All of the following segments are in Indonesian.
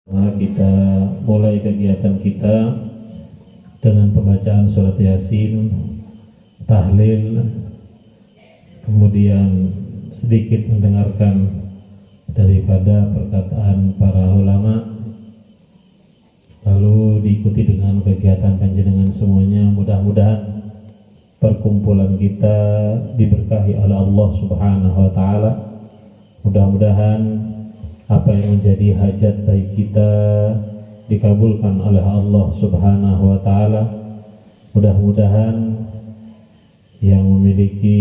Kita mulai kegiatan kita dengan pembacaan surat Yasin, tahlil, kemudian sedikit mendengarkan daripada perkataan para ulama, lalu diikuti dengan kegiatan panjenengan semuanya. Mudah-mudahan perkumpulan kita diberkahi oleh Allah Subhanahu wa taala. Mudah-mudahan apa yang menjadi hajat baik kita dikabulkan oleh Allah Subhanahu wa taala. Mudah-mudahan yang memiliki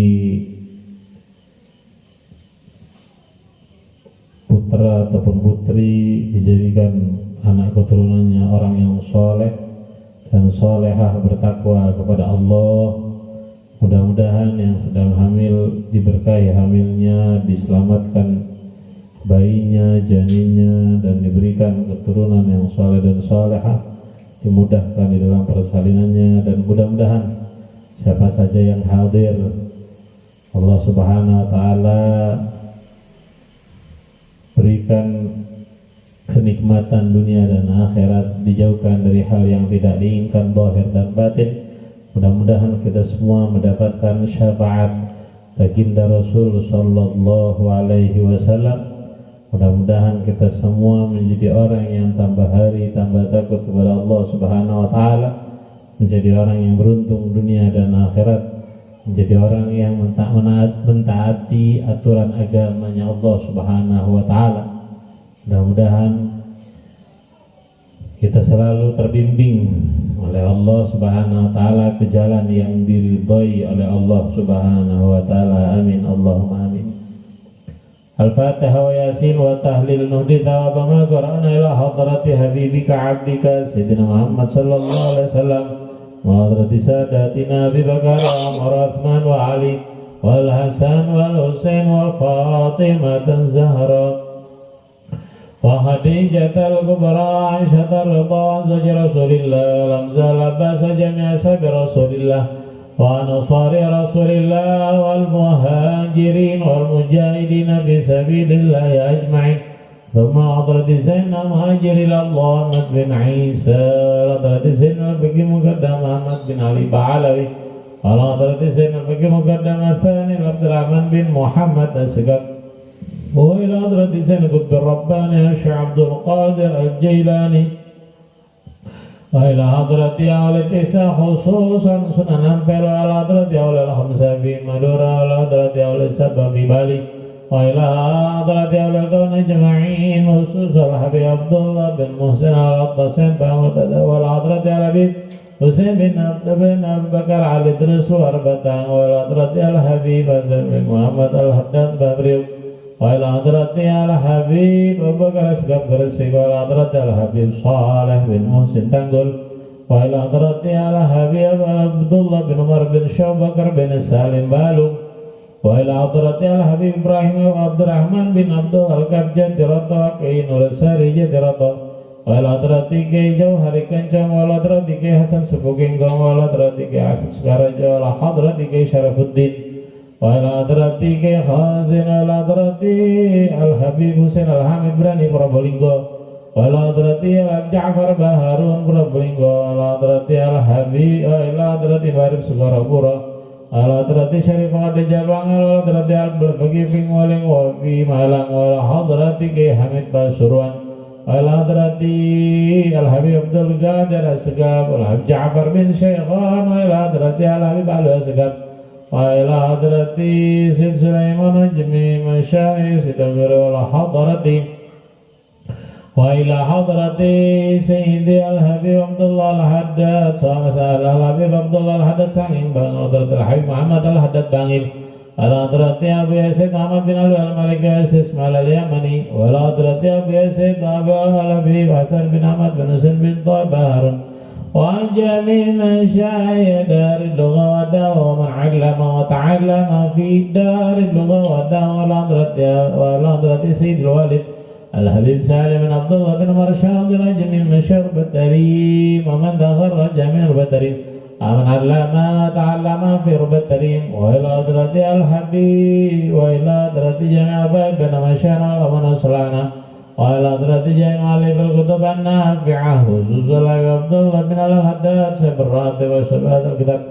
putra ataupun putri dijadikan anak keturunannya orang yang soleh dan solehah, bertakwa kepada Allah. Mudah-mudahan yang sedang hamil diberkahi hamilnya, diselamatkan bayinya, janinnya, dan diberikan keturunan yang soleh dan solehah, dimudahkan di dalam persalinannya. Dan mudah-mudahan siapa saja yang hadir, Allah Subhanahu wa taala berikan kenikmatan dunia dan akhirat, dijauhkan dari hal yang tidak diinginkan zahir dan batin. Mudah-mudahan kita semua mendapatkan syafaat baginda Rasul sallallahu alaihi wasallam. Mudah-mudahan kita semua menjadi orang yang tambah hari tambah takut kepada Allah Subhanahu wa taala, menjadi orang yang beruntung dunia dan akhirat, menjadi orang yang mentaati aturan agamanya Allah Subhanahu wa taala. Mudah-mudahan kita selalu terbimbing oleh Allah Subhanahu wa taala ke jalan yang diridhai oleh Allah Subhanahu wa taala. Amin Allahumma amin. Al-Fatihah wa Yasin wa tahlil nuhditha wa bama qara'na ila hadrati habibika abdika Sayyidina Muhammad sallallahu alaihi wasallam wa hadrati sadatina Abi Bakar wa Umar Uthman wa Ali wal Hasan wal Husain wal Fatimah Zahra wa Khadijah al-Kubra Aisyah ar-Ridha zawj Rasulillah lamzal Abbas wa jami'a sahabi Rasulillah wa ansari Rasulillah wal muhajirin wal mujahidin fi sabilillah ajma'in. Thumma hadrati Zainal Muhajirin Allah Ahmad bin Isa, hadrati Zainal Baqi Muqaddam Ahmad bin Ali Ba'alawi, hadrati Zainal Baqi Muqaddam Athani Abdurrahman bin Muhammad Asgab, wa ila hadrati Zainal Qutb Rabbani Syekh Abdul Qadir Al-Jailani, wa ila hadrati awal Isa khususan Sunan Ampel, wa ila hadrati awal Al-Hamzah bi Madura, wa ila hadrati awal Sabah bi Bali, wa ila hadrati awal Kaun Jama'in khusus Al-Habib Abdullah bin Muhsin Al-Qasim wa ila hadrati Al-Habib Husain bin Abu Bakar Al-Idris Batang, wa ila hadrati Al-Habib Hasan bin Muhammad Al-Haddad Babriuk, wa ila hadrati Al-Habib Abu Bakar Asgab Gresik, wa ila hadrati Al-Habib Saleh bin Muhsin Tanggul, wa ila hadrati Al-Habib Abdullah bin Umar bin Syabakar bin Salim Balung, wa ila hadrati Al-Habib Ibrahim Abdurrahman bin Abdul Al-Kabjad Dirata Kiai Nur Sari Dirata, wa ila hadrati Kiai Jauhari Kencang, wa ila hadrati Kiai Hasan Sepuking Gong, wa ila hadrati Kiai Hasan Sukaraja, wa ila hadrati Kiai Syarafuddin, wa ila hadrati Kiai Khazin, wa ila hadrati Al-Habib Husain Al-Hamid Brani Probolinggo, wa ila hadrati Al-Ja'far Baharun Probolinggo, wa ila hadrati Al-Habib, wa ila hadrati Barib Sugarapura, wa ila hadrati Syarif Adi Jalwangal, wa ila hadrati Al-Bagi Pingwaling Wafi Malang, wa ila hadrati Kiai Hamid Pasuruan, wa ila hadrati Al-Habib Abdul Qadir Asgab, wa ila Ja'far bin Syekhan, wa ila hadrati Al-Habib Alu Asgab, wa ila hadrati Sid Sulaiman Ajmi Masyayikh Sidagir, wa ila hadrati Sayyidi Al-Habib Abdullah Al-Haddad Al-Habib Abdullah Al-Haddad Sanging Bang, wa ila Al-Habib Muhammad Al-Haddad Bangil, wa ila hadrati Abu Yazid Muhammad bin Ali Al-Malik Ismail Al-Yamani, wa ila hadrati Abu Yazid Abu Al-Habib Hasan bin Ahmad bin Husain bin Taib Harun, wa jami' masyayikh dari lugha wa dawa man 'allama wa ta'allama fi dari lugha wa dawa, wa ila hadrati Sayyidil Walid Al-Habib Salim bin Abdullah bin Umar Syadil jami' masyayikh Batarim, wa man dakharra jami' Batarim aman 'allama ta'allama fi Batarim, wa ila hadrati Al-Habib wa ila hadrati jami' abaib bin Masyana wa man aslana, وإلى حضرة جاي مؤلف الكتب النافعة خصوصا عبد الله بن الحداد صاحب الراتب وصحبه الكتاب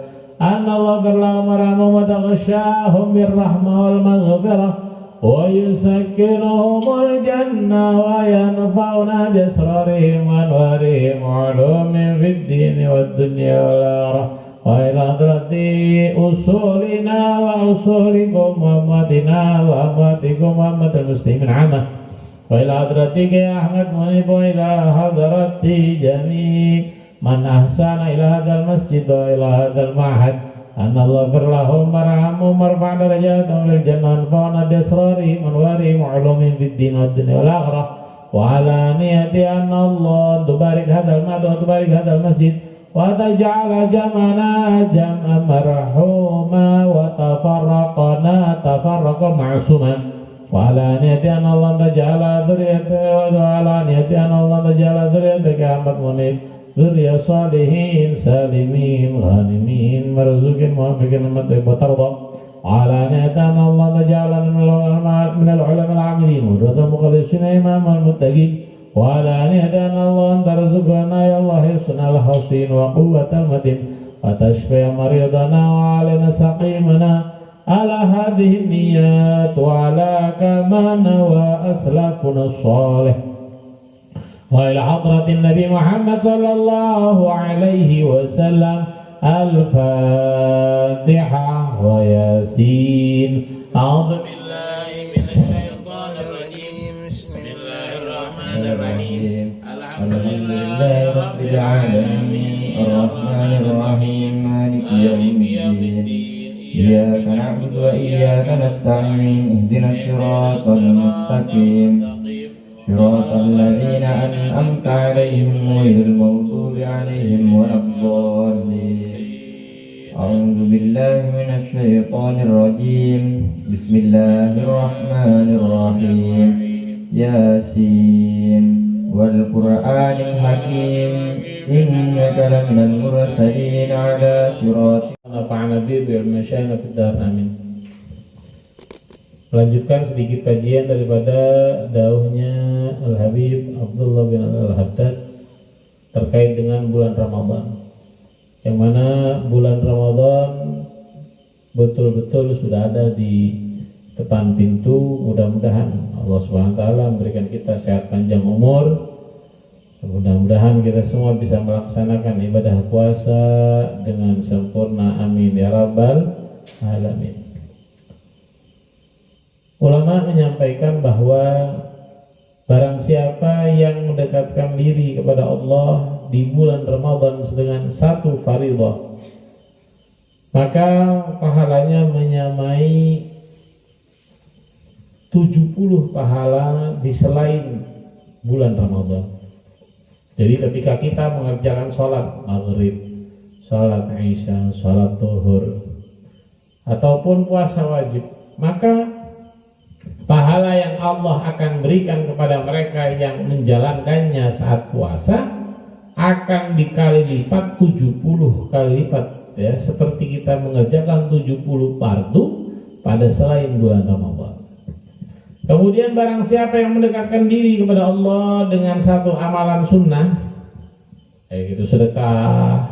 أن الله غفر لهم ورحمهم وتغشاهم بالرحمة والمغفرة ويسكنهم الجنة وينفعنا بأسرارهم وأنوارهم وعلومهم في الدين والدنيا والآخرة وإلى حضرة أصولنا وأصولكم وأمتنا وأمتكم وأمة المسلمين عامة وإلى حضرتك يا أحمد منيب وإلى حضرة جميع من أحسن إلى هذا المسجد وإلى هذا المعهد أن الله يغفر لهم ويرحمهم ويرفع درجاتهم في الجنة وينفعنا بأسرارهم وأنوارهم وعلومهم في الدين والدنيا والآخرة وعلى نية أن الله تبارك هذا المعهد وتبارك هذا المسجد وتجعل جمعنا جمعا مرحوما وتفرقنا تفرقا معصوما وعلى نية أن الله تجعل ذريته وعلى نية أن الله تجعل ذريتك أحمد منيب ذرية صالحين سالمين غانمين مرزوقين موافقين مطيب وترضى وعلى نية أن الله تجعل من العلماء العاملين ودود المخلصين إمام المتقين وعلى نية أن الله ترزقنا يا الله حسن الحصين وقوة المتين وتشفي مريضنا وعلينا سقيمنا على هذه النيات وعلى كما نوى أسلافنا الصالح وإلى حضرة النبي محمد صلى الله عليه وسلم الفاتحة وياسين أعوذ بالله من الشيطان الرجيم بسم الله الرحمن الرحيم الحمد لله رب العالمين الرحمن الرحيم مالك يوم الدين إياك نعبد وإياك نستعين اهدنا الصراط المستقيم صراط الذين أنعمت عليهم غير المغضوب عليهم ولا الضالين أعوذ بالله من الشيطان الرجيم بسم الله الرحمن الرحيم ياسين والقرآن الحكيم إنك لمن المرسلين على صراط نفعنا به بالمشايخ في الدار آمين. Melanjutkan sedikit kajian daripada dauhnya Al-Habib Abdullah bin Al-Haddad terkait dengan bulan Ramadan, yang mana bulan Ramadan betul-betul sudah ada di depan pintu. Mudah-mudahan Allah SWT memberikan kita sehat panjang umur. Mudah-mudahan kita semua bisa melaksanakan ibadah puasa dengan sempurna, amin ya rabbal alamin. Ulama menyampaikan bahwa barang siapa yang mendekatkan diri kepada Allah di bulan Ramadan dengan satu fardhu, maka pahalanya menyamai 70 pahala di selain bulan Ramadan. Jadi ketika kita mengerjakan sholat maghrib, sholat isya, sholat zuhur, ataupun puasa wajib, maka pahala yang Allah akan berikan kepada mereka yang menjalankannya saat puasa akan dikali lipat 70 kali lipat, ya, seperti kita mengerjakan 70 fardu pada selain bulan Ramadan. Kemudian barang siapa yang mendekatkan diri kepada Allah dengan satu amalan sunnah, baik itu sedekah,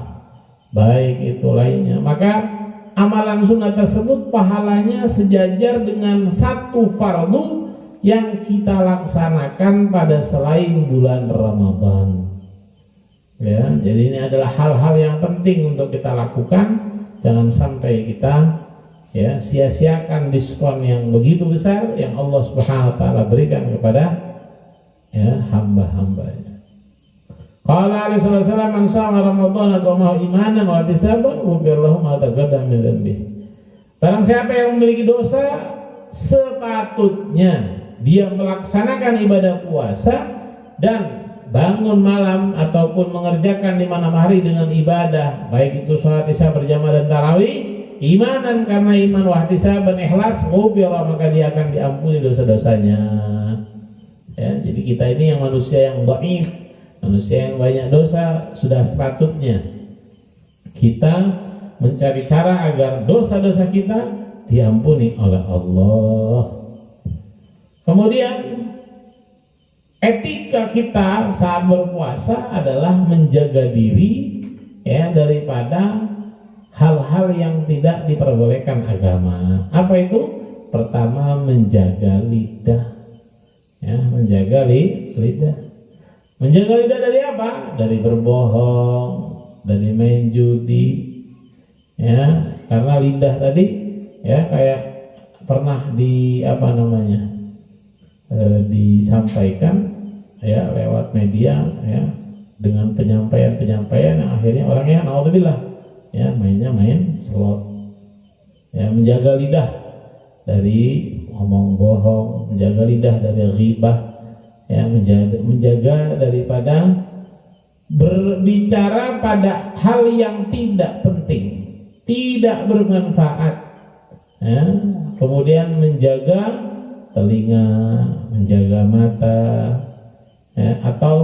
baik itu lainnya, maka amalan sunnah tersebut pahalanya sejajar dengan satu fardu yang kita laksanakan pada selain bulan Ramadan. Ya, jadi ini adalah hal-hal yang penting untuk kita lakukan. Jangan sampai kita sia-siakan diskon yang begitu besar yang Allah Subhanahu wa taala berikan kepada hamba-hambanya. Qala alaihi wasallam man shama ramadhana qama imanan wa ihtisaban ghufira lahu ma taqaddama min dhanbihi. Barang siapa yang memiliki dosa, sepatutnya dia melaksanakan ibadah puasa dan bangun malam ataupun mengerjakan di malam hari dengan ibadah, baik itu sholat isya berjamaah dan tarawih, imanan karena iman wa ihtisaban ikhlas, ghufira maka dia akan diampuni dosa-dosanya. Ya, jadi kita ini yang manusia yang dhaif, manusia yang banyak dosa, sudah sepatutnya kita mencari cara agar dosa-dosa kita diampuni oleh Allah. Kemudian Etika kita saat berpuasa adalah menjaga diri ya daripada hal-hal yang tidak diperbolehkan agama. Apa itu? Pertama, menjaga lidah. Ya, menjaga lidah. Menjaga lidah dari apa? Dari berbohong, dari main judi. Ya, karena lidah tadi ya kayak pernah disampaikan ya lewat media ya dengan penyampaian yang akhirnya orangnya naudzubillah ya main slot. Ya, menjaga lidah dari ngomong bohong, menjaga lidah dari ghibah, ya menjaga daripada berbicara pada hal yang tidak penting, tidak bermanfaat. Ya, kemudian menjaga telinga, menjaga mata, ya, atau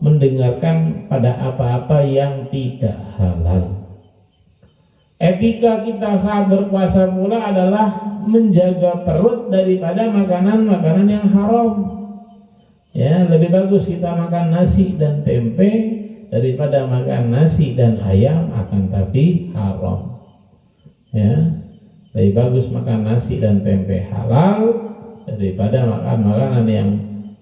mendengarkan pada apa-apa yang tidak halal. Etika kita saat berpuasa pula adalah menjaga perut daripada makanan-makanan yang haram. Ya, lebih bagus kita makan nasi dan tempe daripada makan nasi dan ayam, akan tapi haram. Ya, lebih bagus makan nasi dan tempe halal daripada makan makanan yang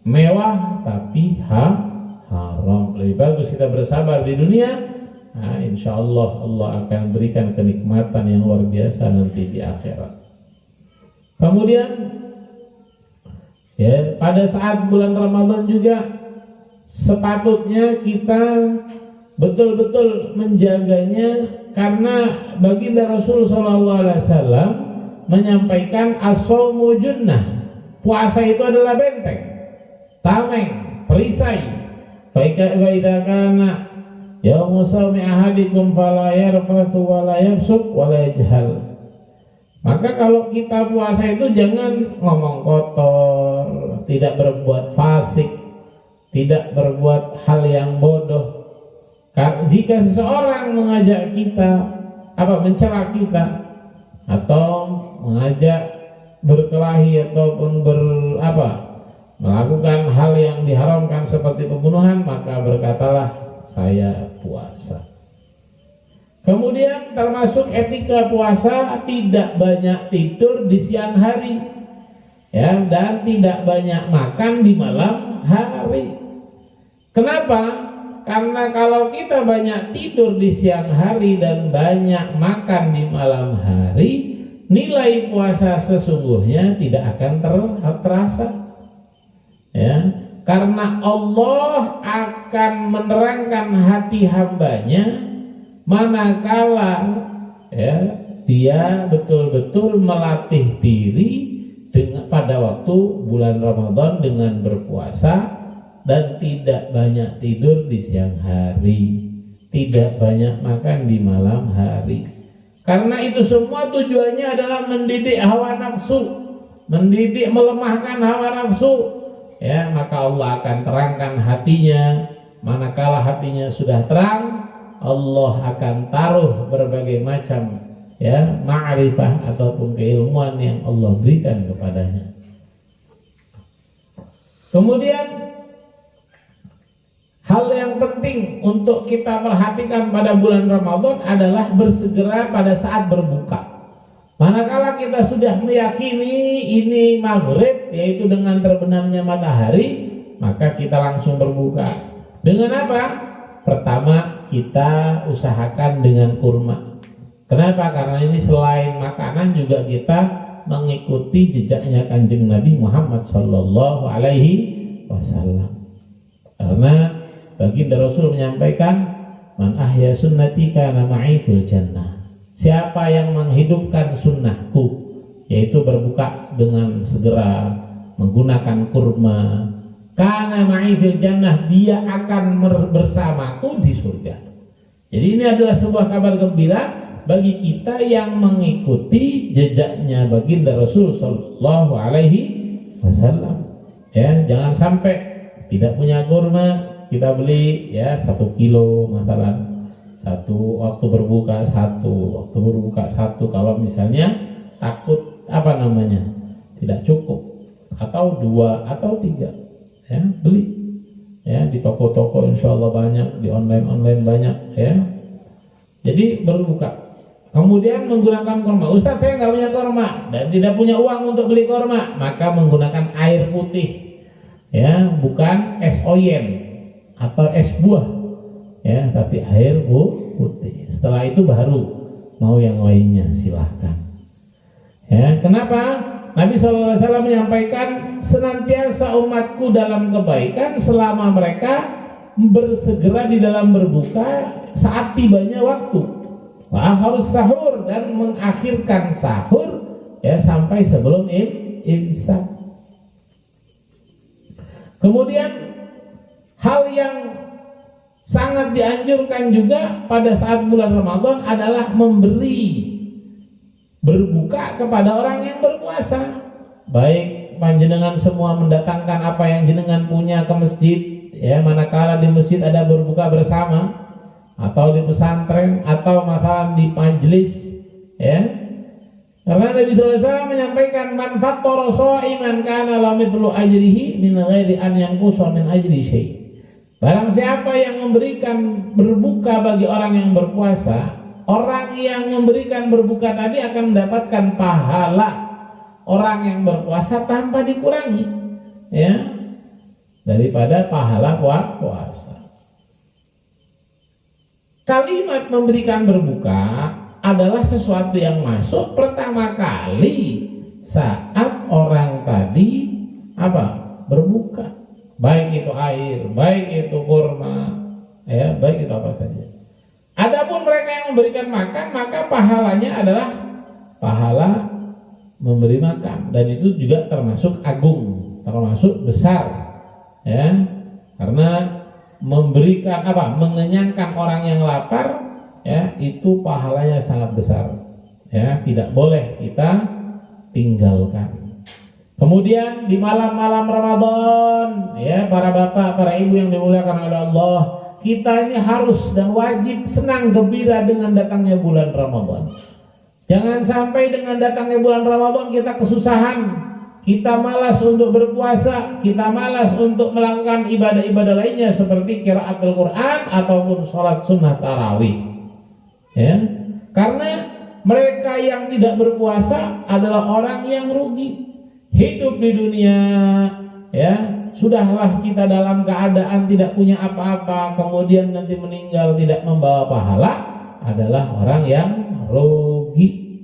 mewah tapi haram. Lebih bagus kita bersabar di dunia. Nah, insya Allah Allah akan berikan kenikmatan yang luar biasa nanti di akhirat. Kemudian ya, pada saat bulan Ramadan juga sepatutnya kita betul-betul menjaganya, karena baginda Rasul SAW menyampaikan as-shaumu junnah, puasa itu adalah benteng, tameng, perisai. Baika wa idza kana yaumu shaumi ahadikum fala yarfathu wa la yafsuq wa la yajhal. Maka kalau kita puasa itu jangan ngomong kotor, tidak berbuat fasik, tidak berbuat hal yang bodoh. Jika seseorang mengajak kita mencela kita atau mengajak berkelahi ataupun melakukan hal yang diharamkan seperti pembunuhan, maka berkatalah saya puasa. Kemudian termasuk etika puasa tidak banyak tidur di siang hari, ya, dan tidak banyak makan di malam hari. Kenapa? Karena kalau kita banyak tidur di siang hari dan banyak makan di malam hari, nilai puasa sesungguhnya tidak akan terasa. Ya, karena Allah akan menerangkan hati hambanya manakala ya dia betul-betul melatih diri pada waktu bulan Ramadan dengan berpuasa dan tidak banyak tidur di siang hari, tidak banyak makan di malam hari. Karena itu semua tujuannya adalah mendidik hawa nafsu, melemahkan hawa nafsu. Ya, maka Allah akan terangkan hatinya. Manakala hatinya sudah terang, Allah akan taruh berbagai macam ya ma'rifah ataupun keilmuan yang Allah berikan kepadanya. Kemudian hal yang penting untuk kita perhatikan pada bulan Ramadan adalah bersegera pada saat berbuka. Manakala kita sudah meyakini ini maghrib, yaitu dengan terbenamnya matahari, maka kita langsung berbuka. Dengan apa? Pertama, kita usahakan dengan kurma. Kenapa? Karena ini selain makanan juga kita mengikuti jejaknya Kanjeng Nabi Muhammad Sallallahu Alaihi Wasallam. Karena baginda Rasul menyampaikan, man ahya sunnati kana ma'i fil jannah. Siapa yang menghidupkan sunnahku, yaitu berbuka dengan segera menggunakan kurma, kana ma'i fil jannah, dia akan bersamaku di surga. Jadi ini adalah sebuah kabar gembira bagi kita yang mengikuti jejaknya baginda Rasul Sallallahu Alaihi Wasallam. Ya, jangan sampai tidak punya kurma, kita beli ya 1 kilo masalah. Waktu berbuka satu, kalau misalnya takut tidak cukup, atau 2 atau 3, ya, beli. Ya, di toko-toko insya Allah banyak, di online banyak, ya. Jadi berbuka. Kemudian menggunakan korma. Ustadz, saya nggak punya korma dan tidak punya uang untuk beli korma, maka menggunakan air putih, ya, bukan es oyen atau es buah, ya, tapi air putih. Setelah itu baru mau yang lainnya silahkan. Ya, kenapa? Nabi SAW menyampaikan senantiasa umatku dalam kebaikan selama mereka bersegera di dalam berbuka saat tibanya waktu. Wah, harus sahur dan mengakhirkan sahur, ya, sampai sebelum imsak. Kemudian hal yang sangat dianjurkan juga pada saat bulan Ramadan adalah memberi berbuka kepada orang yang berpuasa. Baik panjenengan semua mendatangkan apa yang jenengan punya ke masjid, ya, manakala di masjid ada berbuka bersama, atau di pesantren, atau masalah di majelis, ya. Karena Nabi SAW menyampaikan man fattara sha'iman kana lahu mithlu ajrihi min ghairi an yanqusa min ajri syai'. Barang siapa yang memberikan berbuka bagi orang yang berpuasa, orang yang memberikan berbuka tadi akan mendapatkan pahala orang yang berpuasa tanpa dikurangi, ya, daripada pahala puasa. Kalimat memberikan berbuka adalah sesuatu yang masuk pertama kali saat orang tadi berbuka, baik itu air, baik itu kurma, ya, baik itu apa saja. Adapun mereka yang memberikan makan, maka pahalanya adalah pahala memberi makan, dan itu juga termasuk agung, termasuk besar, ya, karena memberikan mengenyangkan orang yang lapar, ya, itu pahalanya sangat besar, ya, tidak boleh kita tinggalkan. Kemudian di malam-malam Ramadan, ya, para bapak, para ibu yang dimuliakan oleh Allah, kita ini harus dan wajib senang gembira dengan datangnya bulan Ramadan. Jangan sampai dengan datangnya bulan Ramadan kita kesusahan, kita malas untuk berpuasa, kita malas untuk melakukan ibadah-ibadah lainnya seperti qiraatul Quran ataupun sholat sunnah tarawih. Ya, karena mereka yang tidak berpuasa adalah orang yang rugi hidup di dunia, ya. Sudahlah kita dalam keadaan tidak punya apa-apa, kemudian nanti meninggal tidak membawa pahala, adalah orang yang rugi,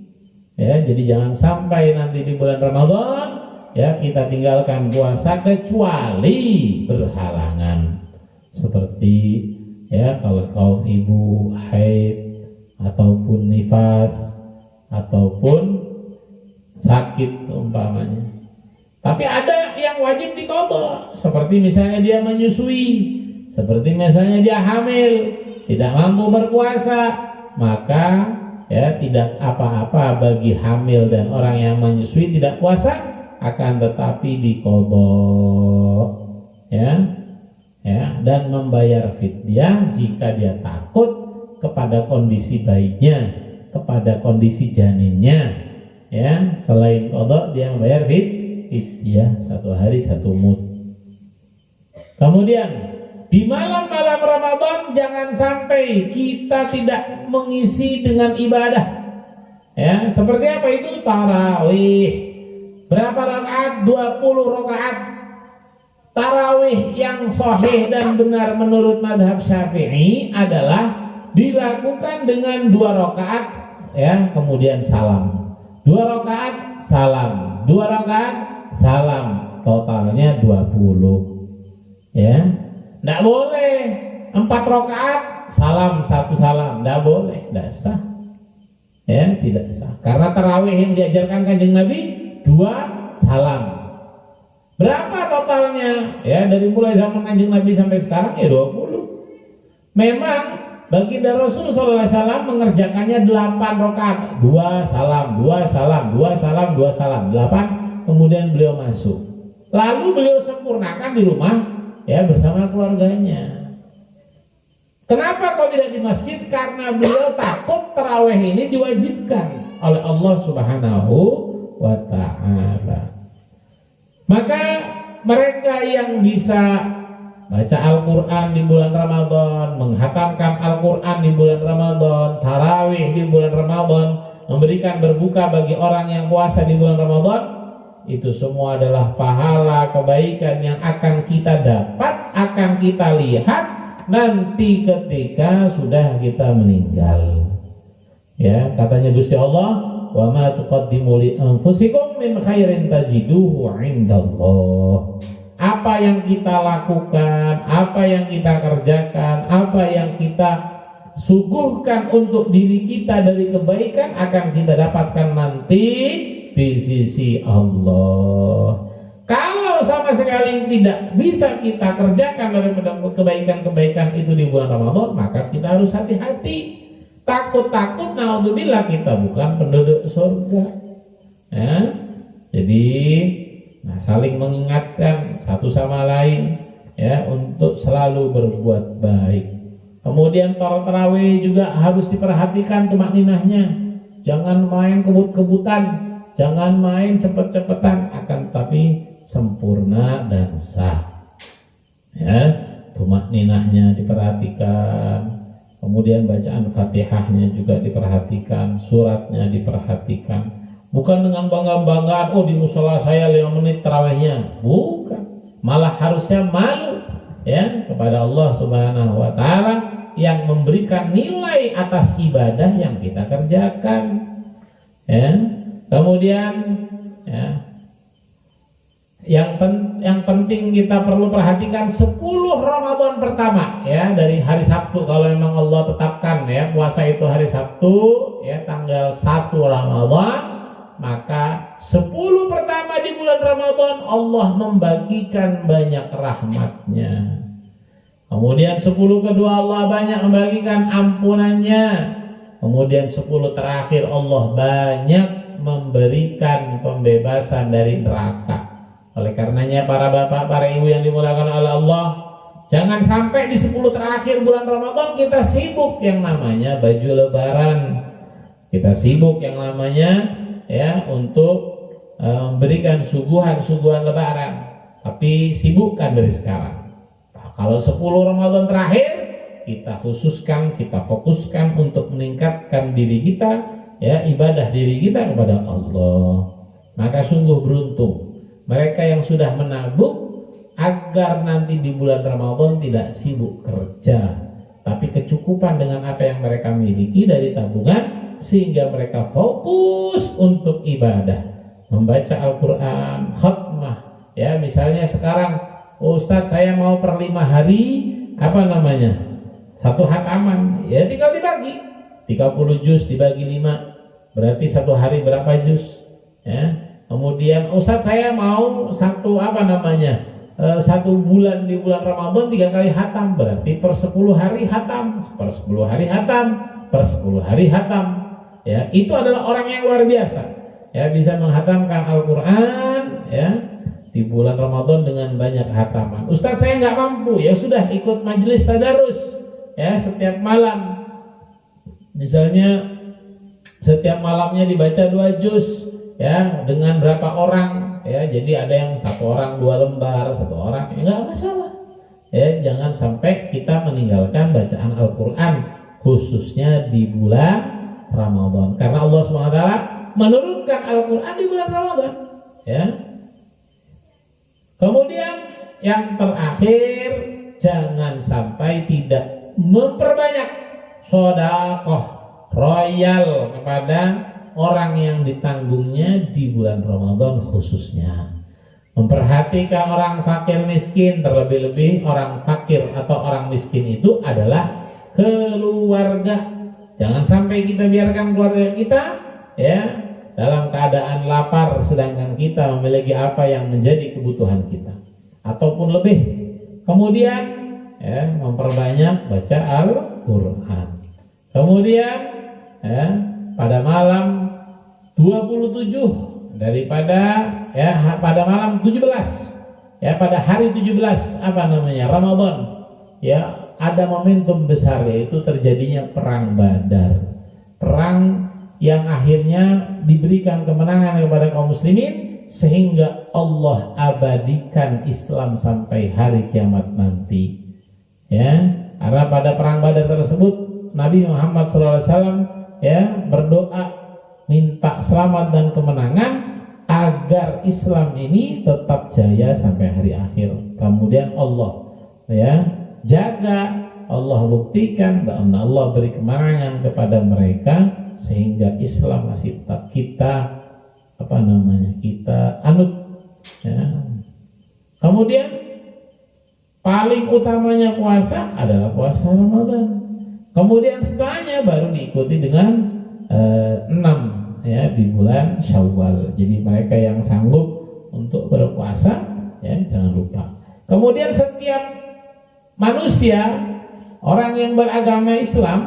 ya. Jadi jangan sampai nanti di bulan Ramadan, ya, kita tinggalkan puasa kecuali berhalangan, seperti, ya, kalau kaum ibu haid ataupun nifas ataupun sakit umpamanya. Tapi ada yang wajib diqadha, seperti misalnya dia menyusui, seperti misalnya dia hamil, tidak mampu berpuasa, maka, ya, tidak apa-apa bagi hamil dan orang yang menyusui tidak puasa, akan tetapi diqadha, ya, dan membayar fidyah jika dia takut kepada kondisi bayinya, kepada kondisi janinnya, ya. Selain qadha dia membayar fidyah 1 hari 1 mud. Kemudian di malam-malam Ramadan jangan sampai kita tidak mengisi dengan ibadah, ya. Seperti apa itu? Tarawih. Berapa rakaat? 20 rakaat. Tarawih yang sahih dan benar menurut mazhab Syafi'i adalah dilakukan dengan 2 rakaat, ya, kemudian salam. 2 rakaat salam, 2 rakaat salam, totalnya 20, ya. Tidak boleh 4 rakaat salam 1 salam, tidak boleh, tidak sah, ya, tidak sah. Karena tarawih yang diajarkan Kanjeng Nabi 2 salam. Berapa totalnya? Ya, dari mulai zaman Kanjeng Nabi sampai sekarang, ya, 20. Memang baginda Rasul SAW mengerjakannya 8 rakaat, 2 salam, 2 salam, 2 salam, 2 salam, 8. Kemudian beliau masuk, lalu beliau sempurnakan di rumah, ya, bersama keluarganya. Kenapa kok tidak di masjid? Karena beliau takut tarawih ini diwajibkan oleh Allah Subhanahu wa Ta'ala. Maka mereka yang bisa baca Al-Quran di bulan Ramadan, menghatamkan Al-Quran di bulan Ramadan, tarawih di bulan Ramadan, memberikan berbuka bagi orang yang puasa di bulan Ramadan, itu semua adalah pahala kebaikan yang akan kita dapat, akan kita lihat nanti ketika sudah kita meninggal. Ya, katanya Gusti Allah, wa ma tuqaddimu li anfusikum min khairin tajiduhu 'indallah. Apa yang kita lakukan, apa yang kita kerjakan, apa yang kita suguhkan untuk diri kita dari kebaikan akan kita dapatkan nanti di sisi Allah. Kalau sama sekali tidak bisa kita kerjakan dari kebaikan-kebaikan itu di bulan Ramadan, maka kita harus hati-hati. Takut-takut naudzubillah kita bukan penduduk surga. Ya. Jadi saling mengingatkan satu sama lain ya untuk selalu berbuat baik. Kemudian tarawih juga harus diperhatikan tumakninahnya. Jangan main kebut-kebutan, jangan main cepet-cepetan, akan tapi sempurna dan sah. Ya, tumakninahnya diperhatikan. Kemudian bacaan Fatihahnya juga diperhatikan, suratnya diperhatikan. Bukan dengan bangga-banggaan, oh di musola saya 5 menit tarawihnya. Bukan. Malah harusnya malu ya kepada Allah Subhanahu wa taala yang memberikan nilai atas ibadah yang kita kerjakan. Ya. Kemudian ya, yang penting kita perlu perhatikan 10 Ramadan pertama ya, dari hari Sabtu kalau memang Allah tetapkan ya puasa itu hari Sabtu ya tanggal 1 Ramadan, maka 10 pertama di bulan Ramadan Allah membagikan banyak rahmatnya. Kemudian 10 kedua Allah banyak membagikan ampunannya. Kemudian 10 terakhir Allah banyak memberikan pembebasan dari neraka. Oleh karenanya para bapak, para ibu yang dimuliakan oleh Allah, jangan sampai di 10 terakhir bulan Ramadan kita sibuk yang namanya baju lebaran. Kita sibuk yang namanya ya untuk memberikan suguhan-suguhan lebaran. Tapi sibukkan dari sekarang. Nah, kalau 10 Ramadan terakhir kita khususkan, kita fokuskan untuk meningkatkan diri kita ya, ibadah diri kita kepada Allah. Maka sungguh beruntung mereka yang sudah menabung agar nanti di bulan Ramadan tidak sibuk kerja, tapi kecukupan dengan apa yang mereka miliki dari tabungan sehingga mereka fokus untuk ibadah, membaca Al-Quran, khatmah. Ya, misalnya sekarang Ustadz saya mau per 5 hari apa namanya? 1 hataman. Ya tinggal dibagi 30 juz dibagi 5, berarti 1 hari berapa juz? Ya. Kemudian Ustadz saya mau 1 bulan di bulan Ramadan 3 kali hatam, berarti per 10 hari hatam, per 10 hari hatam, per 10 hari hatam. Ya, itu adalah orang yang luar biasa. Ya, bisa menghatamkan Al-Quran ya di bulan Ramadan dengan banyak hataman. Ustadz saya nggak mampu, ya sudah ikut majelis tadarus ya setiap malam. Misalnya setiap malamnya dibaca 2 juz. Ya, dengan berapa orang ya, jadi ada yang 1 orang 2 lembar, 1 orang ya nggak masalah ya. Jangan sampai kita meninggalkan bacaan Al-Quran khususnya di bulan Ramadan, karena Allah SWT menurunkan Al-Quran di bulan Ramadan ya. Kemudian yang terakhir, jangan sampai tidak memperbanyak sedekah royal kepada orang yang ditanggungnya di bulan Ramadan khususnya. Memperhatikan orang fakir miskin, terlebih-lebih orang fakir atau orang miskin itu adalah keluarga. Jangan sampai kita biarkan keluarga kita ya dalam keadaan lapar sedangkan kita memiliki apa yang menjadi kebutuhan kita ataupun lebih. Kemudian ya memperbanyak baca Al-Quran. Kemudian ya pada malam 27 daripada ya pada malam 17 ya pada hari 17 Ramadan ya ada momentum besar, yaitu terjadinya perang Badar, perang yang akhirnya diberikan kemenangan kepada kaum muslimin sehingga Allah abadikan Islam sampai hari kiamat nanti. Ya, karena pada perang Badar tersebut Nabi Muhammad SAW ya berdoa minta selamat dan kemenangan agar Islam ini tetap jaya sampai hari akhir. Kemudian Allah ya jaga, Allah buktikan dan Allah beri kemenangan kepada mereka sehingga Islam masih tetap kita kita anut ya. Kemudian paling utamanya puasa adalah puasa Ramadan. Kemudian setelahnya baru diikuti dengan 6 ya di bulan Syawal. Jadi mereka yang sanggup untuk berpuasa ya jangan lupa. Kemudian setiap manusia, orang yang beragama Islam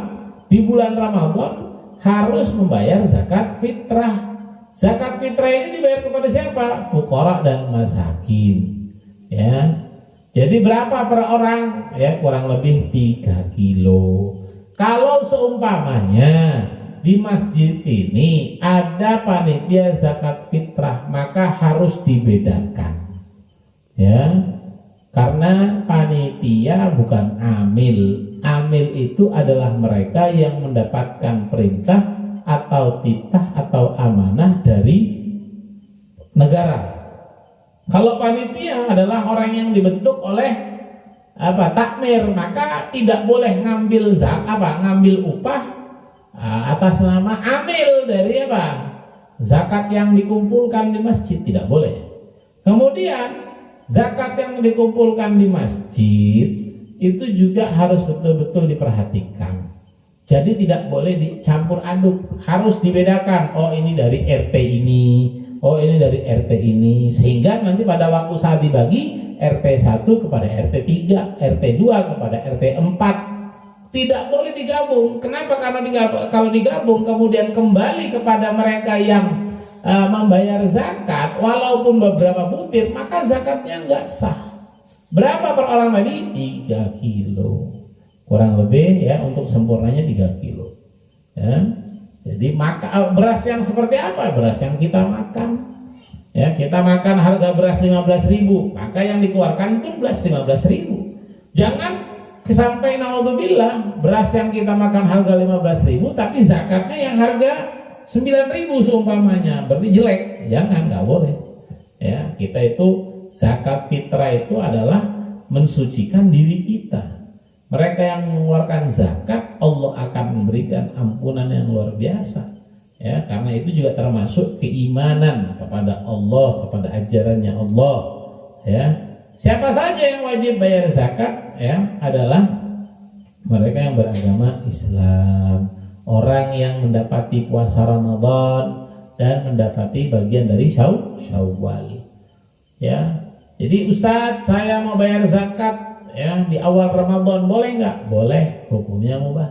di bulan Ramadan harus membayar zakat fitrah. Zakat fitrah ini dibayar kepada siapa? Fuqara dan masakin. Ya. Jadi berapa per orang? Ya kurang lebih 3 kilo. Kalau seumpamanya di masjid ini ada panitia zakat fitrah, maka harus dibedakan. Ya. Karena panitia bukan amil. Amil itu adalah mereka yang mendapatkan perintah atau titah atau amanah dari negara. Kalau panitia adalah orang yang dibentuk oleh takmir, maka tidak boleh ngambil ngambil upah atas nama amil dari zakat yang dikumpulkan di masjid, tidak boleh. Kemudian zakat yang dikumpulkan di masjid itu juga harus betul-betul diperhatikan. Jadi tidak boleh dicampur aduk, harus dibedakan. Oh ini dari RT ini, oh ini dari RT ini, sehingga nanti pada waktu saat dibagi RT 1 kepada RT 3, RT 2 kepada RT 4. Tidak boleh digabung. Kenapa? Karena kalau digabung kemudian kembali kepada mereka yang membayar zakat, walaupun beberapa butir, maka zakatnya nggak sah. Berapa per orang tadi? 3 kilo. Kurang lebih ya, untuk sempurnanya 3 kilo ya. Jadi beras yang seperti apa? Beras yang kita makan ya. Kita makan harga beras 15.000, maka yang dikeluarkan pun beras 15.000. Jangan sampai naudzubillah beras yang kita makan harga 15.000 tapi zakatnya yang harga 9.000 seumpamanya, berarti jelek. Jangan, nggak boleh ya. Kita itu zakat fitrah itu adalah mensucikan diri kita. Mereka yang mengeluarkan zakat, Allah akan memberikan ampunan yang luar biasa. Ya, karena itu juga termasuk keimanan kepada Allah, kepada ajarannya Allah. Ya, siapa saja yang wajib bayar zakat, ya, adalah mereka yang beragama Islam, orang yang mendapati puasa Ramadan dan mendapati bagian dari Syawal. Ya, jadi Ustadz, saya mau bayar zakat. Ya, di awal Ramadan boleh nggak? Boleh, hukumnya mubah.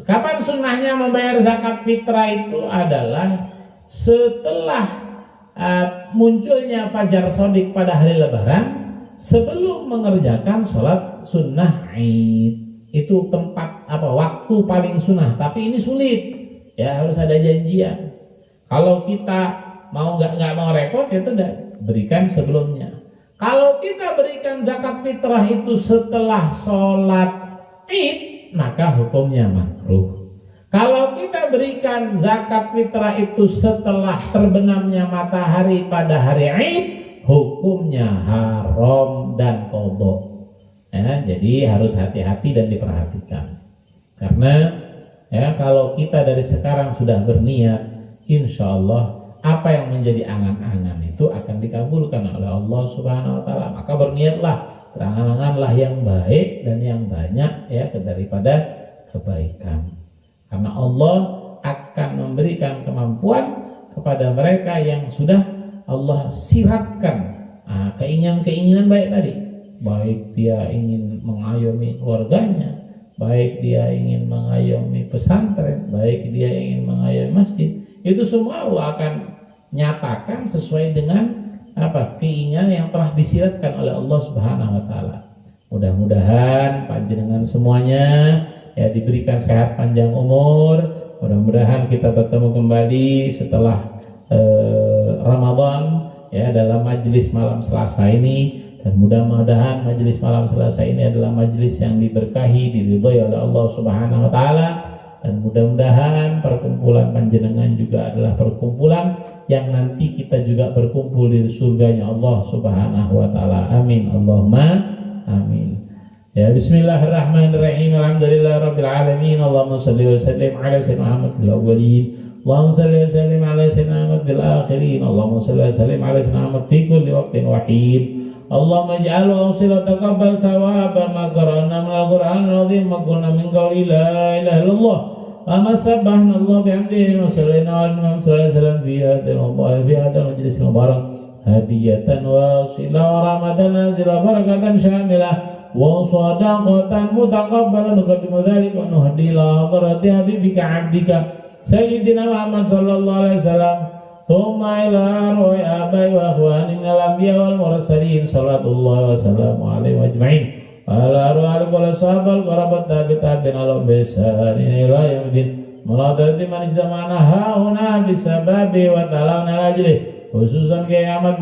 Kapan sunnahnya membayar zakat fitrah? Itu adalah setelah munculnya fajar shodiq pada hari Lebaran, sebelum mengerjakan sholat sunnah Id. Itu tempat waktu paling sunnah. Tapi ini sulit, ya harus ada janjian. Kalau kita nggak mau repot, itu berikan sebelumnya. Kalau kita berikan zakat fitrah itu setelah sholat Id, maka hukumnya makruh. Kalau kita berikan zakat fitrah itu setelah terbenamnya matahari pada hari Id, hukumnya haram dan qadha. Ya, jadi harus hati-hati dan diperhatikan. Karena ya kalau kita dari sekarang sudah berniat, insya Allah apa yang menjadi angan-angan itu akan dikabulkan oleh Allah Subhanahu wa taala. Maka berniatlah, berangan-anganlah yang baik dan yang banyak ya daripada kebaikan. Karena Allah akan memberikan kemampuan kepada mereka yang sudah Allah siratkan keinginan-keinginan baik tadi. Baik dia ingin mengayomi keluarganya, baik dia ingin mengayomi pesantren, baik dia ingin mengayomi masjid. Itu semua Allah akan nyatakan sesuai dengan keinginan yang telah disiratkan oleh Allah Subhanahu wa taala. Mudah-mudahan panjenengan semuanya ya diberikan sehat panjang umur. Mudah-mudahan kita bertemu kembali setelah Ramadan ya dalam majelis malam Selasa ini, dan mudah-mudahan majelis malam Selasa ini adalah majelis yang diberkahi, diridhoi oleh Allah Subhanahu wa taala, dan mudah-mudahan perkumpulan panjenengan juga adalah perkumpulan yang nanti kita juga berkumpul di surganya Allah Subhanahu wa taala. Amin Allahumma amin. Ya, bismillahirrahmanirrahim. Alhamdulillahirabbil alamin. Allahumma shalli wa sallim ala sayyidina Muhammad fil awwalin. Allahumma shalli wa sallim ala sayyidina Muhammad fil akhirin. Allahumma shalli wa sallim ala sayyidina Muhammad fi kulli waqtin wa hin. Allahumma ij'alhu awsila taqabbal thawaba ma qara'na min al-Qur'anil azim wa qulna min qawli la ilaha illallah. Wa sabbahna Allah bihamdihi wa sallallahu alaihi wasallam fi hadal majlis mubarak hadiyatan wa sila wa rahmatan nazila barakatan syamilah wa sadaqatan mutaqabbalan nuqaddimu dzalika wa nuhdi ila hadrati habibika abdika sayyidina Muhammad sallallahu alaihi wasallam thumma ila arwah abai wa akhwani minal anbiya wal mursalin sallallahu wa sallamu alaihi wa ajma'in ala arwah al sahabal qarabat tabi'in ala bisarin ila yaumil muladati man ijtama'na hauna bisababi wa talawna ajli khususan kayak Ahmad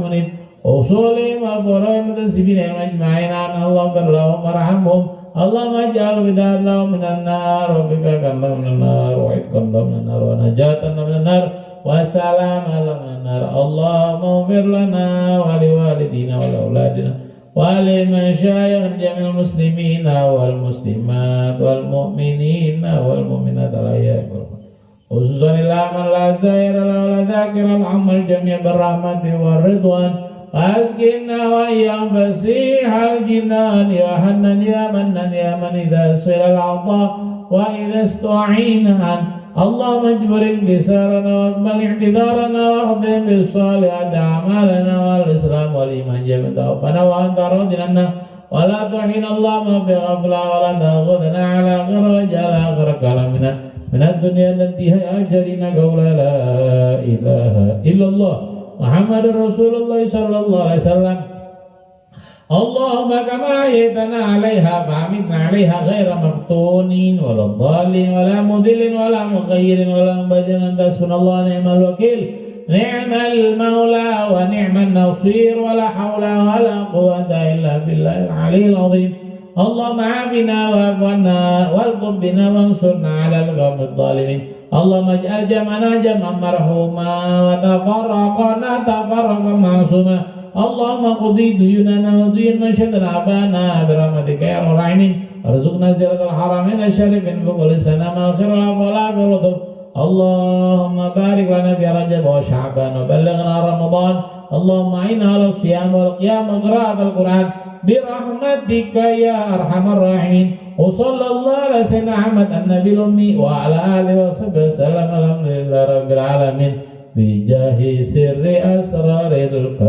Munib usulim wa quraim mutasibin ajma'in Allah barlahum warhamhum Allah maj'al bidallahu minan nar wa bikakan minan nar wa itqan minan nar wa najatan minan nar wa salaman minan nar Allah maghfir lana wa liwalidina wa auladina wa limasyayikh jamil muslimina wal muslimat wal mu'minina wal mu'minat al-ahya'i khususan ila man la zaira la dzakira al-amal jami' birrahmati war ridwan askinna wa ya fasihal jinan ya hannan ya mannan ya man idza suila al-'ata wa idza istu'ina Allah majburin bisarana wa aqbal i'tidarana wa khdim bis salihati a'malana wal islam wal iman jami'a wa anta radina wa la tuhina Allah ma fi ghafla wa la taghudna ala gharajala akhir kalamina min ad-dunya allati ajalina qawla la ilaha illallah Muhammadur Rasulullah sallallahu alaihi wasallam Allahumma kama ayatana 'alaiha fa'amitna 'alaiha ghaira maftunin wala dhalin wala mudillin wala mughayyirin wala mubaddilan tasbunallahu ni'mal wakil ni'mal maula wa ni'man nasir wala hawla wala quwwata illa billahil 'aliyyil 'azim Allahumma 'afina wa'fu 'anna waltuf bina wansurna 'alal qawmidh dhalimin Allahumma ij'al jam'ana jam'an marhuma wa tafarraqana tafarraqan ma'suma Allahumma qudi duyunana wa duyun masyadana abana birahmatika ya arhamar rahimin arzuqna ziyaratal haramain asy-syarifin bi kulli sana ma khairal afala bi lutuf Allahumma barik lana fi Rajab wa Sya'ban wa ballighna Ramadan Allahumma inna ala siyam wal qiyam wa qira'atil Qur'an bi rahmatika ya arhamar rahimin wa sallallahu ala sayyidina Muhammad an-nabiyil ummi wa ala alihi wa sahbihi wasallam alhamdulillahi rabbil alamin bi jahi sirri asraril